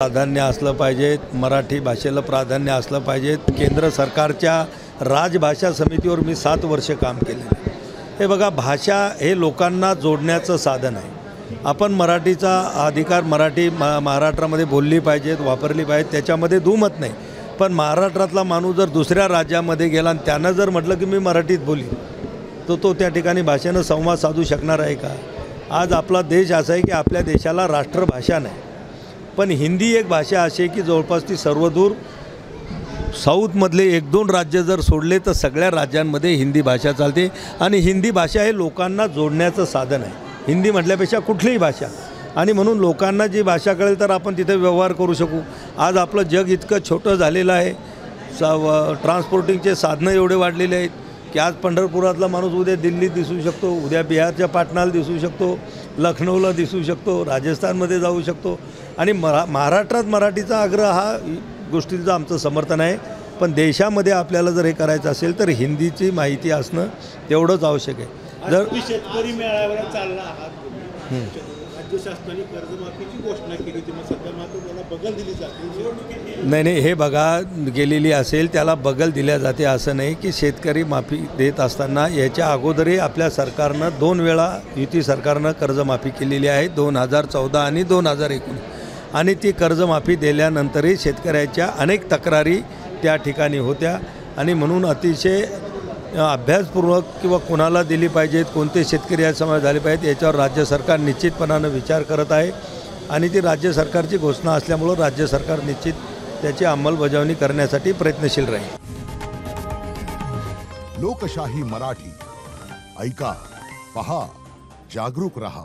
प्राधान्य असलं पाहिजे, मराठी भाषेला प्राधान्य असलं पाहिजे। केंद्र सरकारच्या राजभाषा समितीवर मी 7 वर्ष काम केले। हे बघा, भाषा हे लोकांना जोडण्याचं साधन आहे। आपण मराठीचा अधिकार महाराष्ट्रामध्ये बोलली पाहिजेत, वापरली पाहिजे, त्याच्यामध्ये दुमत नाही। पण महाराष्ट्रातला माणूस जर दुसऱ्या राज्यामध्ये गेला आणि त्यानं जर म्हटलं की मी मराठीत बोली, तो त्या ठिकाणी भाषेनं संवाद साधू शकणार आहे का? आज आपला देश असा आहे की आपल्या देशाला राष्ट्रभाषा नाही, पण हिंदी एक भाषा अशी आहे की जवळपास ती सर्वदूर साऊथमधले 1-2 राज्य जर सोडले तर सगळ्या राज्यांमध्ये हिंदी भाषा चालते। आणि हिंदी भाषा हे लोकांना जोडण्याचं साधन आहे, हिंदी म्हटल्यापेक्षा कुठलीही भाषा। आणि म्हणून लोकांना जी भाषा कळेल तर आपण तिथे व्यवहार करू शकू। आज आपलं जग इतकं छोटं झालेलं आहे, ट्रान्सपोर्टिंगचे साधनं एवढे वाढलेले आहेत की आज पंढरपुरातला माणूस उद्या दिल्लीत दिसू शकतो, उद्या बिहारच्या पाटणाला दिसू शकतो, लखनौला दिसू शकतो, राजस्थानमध्ये जाऊ शकतो। आणि महाराष्ट्रात मराठीचा आग्रह हा गोष्टीचं आमचं समर्थन आहे। पण देशामध्ये आपल्याला जर हे करायचं असेल तर हिंदीची माहिती असणं तेवढंच आवश्यक आहे। जर शेतकरी मेळाव्याला चालला आहात, राज्य शासनाने कर्जमाफीची घोषणा केली होती, मग सध्या मात्र त्याला बगल दिली जाते। नाही, हे बघा, गेलेली असेल त्याला बगल दिल्या जाते असं नाही की शेतकरी माफी देत असताना याच्या अगोदरही आपल्या सरकारनं 2 वेळा युती सरकारनं कर्जमाफी केलेली आहे, 2014 आणि 2019। आणि ती कर्जमाफी दिल्यानंतरही शेतकऱ्याच्या अनेक तक्रारी त्या ठिकाणी होत्या। आणि म्हणून अतिशय अभ्यासपूर्वक किंवा कोणाला दिली पाहिजेत, कोणते शेतकरी या समाज झाले पाहिजेत, याच्यावर राज्य सरकार निश्चितपणानं विचार करत आहे। आणि ती राज्य सरकारची घोषणा असल्यामुळं राज्य सरकार निश्चित त्याची अंमलबजावणी करण्यासाठी प्रयत्नशील राहील। लोकशाही मराठी ऐका, पहा, जागरूक रहा।